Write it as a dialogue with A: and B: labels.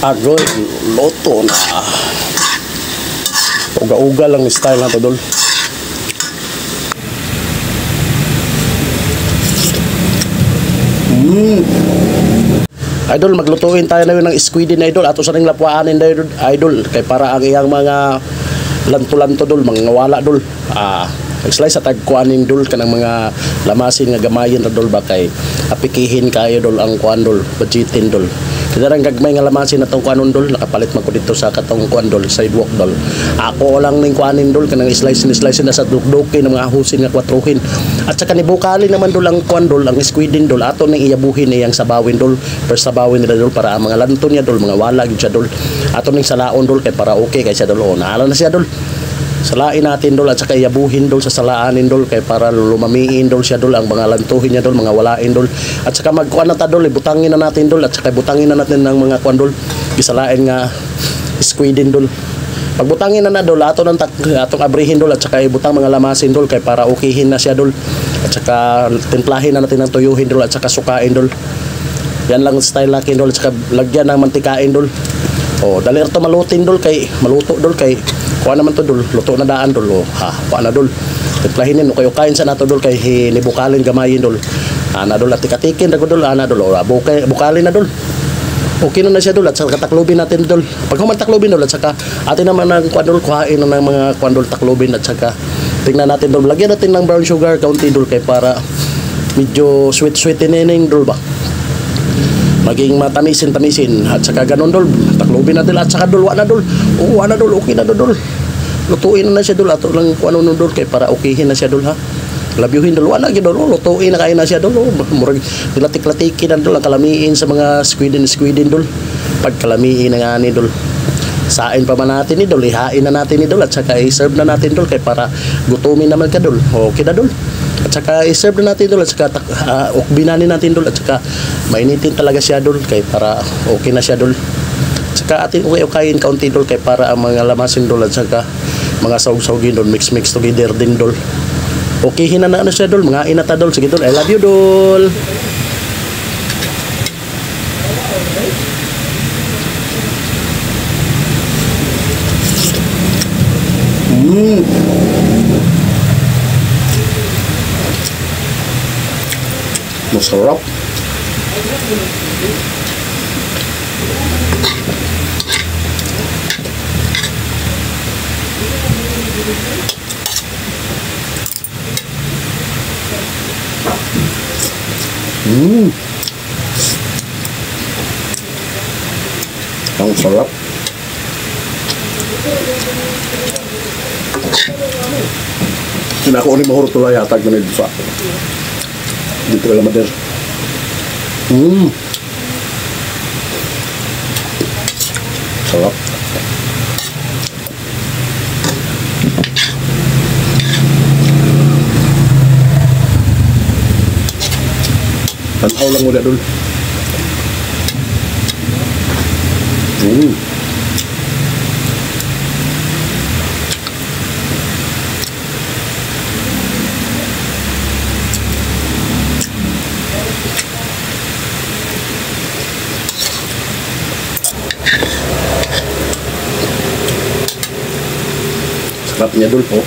A: Agoy, loto na. Uga-uga lang yung style na to, dol. Idol, maglutuin tayo na yun ng squid na idol. Ato sa ning lapuaanin na idol. Kay para ang iyang mga lanto-lanto dol, mga wala dol. Nag-slice at agkuanin dol kanang mga lamasin nga gamayin na dol ba kay apikihin kayo dol ang kuan dol, budgetin dol. Kita rang gagmay nga lamasin na tong kuanon dol, nakapalit man ko dito sa katong kuan dol, sidewalk dol. Ako lang ning kuanin dol kanang slice na sa dukduki ng mga husin nga kwatruhin. At saka ni bukali naman dol ang kuan dol, ang squidin dol, ato ning iyabuhin niyang sabawin dol, first sabawin nila dol para ang mga lanto niya dol, mga wala gyud siya dol. Ato ning salaon dol kay para okay kay siya dol. O naala na siya dol. Salain natin dol at saka yabuhin dol sa salaanin dol kay para lumamiin dol siya dol ang mga lantuhin niya dol, mga walain dol. At saka magkuan na ta dol, ibutangin na natin dol at saka ibutangin na natin ng mga kuan dol, gisalain nga squidin dol. Pagbutangin na dol, atong abrihin dol at saka ibutang mga lamasin dol kay para ukihin na siya dol. At saka timplahin na natin ng tuyuhin dol at saka sukain dol. Yan lang style natin dol at saka lagyan ng mantikain dol. O dali to malutin dol kay maluto dol kay kuha naman to dol, luto na daan dol. O ha, kuha na dol. Timplahinin o kayo kain sa nato dol kay hinibukalin gamayin dol. Ana dol at tikatikin ra dol, ana dol. O bukalin na dol. Okay na siya dol at saka taklobin natin dol. Pag human taklobin dol at saka atin naman ang kuan dol, kuhain na ng mga kuan dol taklobin at saka tingnan natin dol. Lagyan natin ng brown sugar kaunti dol kay para medyo sweet nining dol ba. Maging matamisin at saka ganun dol, taklobin natin at saka dol, wala dol. Oo, wala dol, okay na dol. Lutuin na siya dol, ato lang kung ano dol kay para okayhin na siya dol ha. Labyuhin dol, wala gyud dol, lutuin na kain na siya dol. Murag nilatik-latikin na dol ang kalamiin sa mga squidin dol. Pag kalamiin na nga ni dol. Sain pa man natin ni dol, ihain na natin ni dol at saka i-serve na natin dol kay para gutumin naman ka dol. Okay na dol. At saka i-serve na natin dol at saka ukbinanin natin dol at saka mainitin talaga siya dol kay para okay na siya dol. At saka atin ukayin kaunti dol kay para ang mga lamasin dol at saka mga sawg-sawgin dol mix together din dol. Okay hina na siya dol, mga inata dol. Sige dol, I love you dol. Masarap. Ang sarap. Ako ni mahurot tulay atag na nito sa dito lang mader. Sarap. Tanaw lang mo na dul. Sarap niya dul po.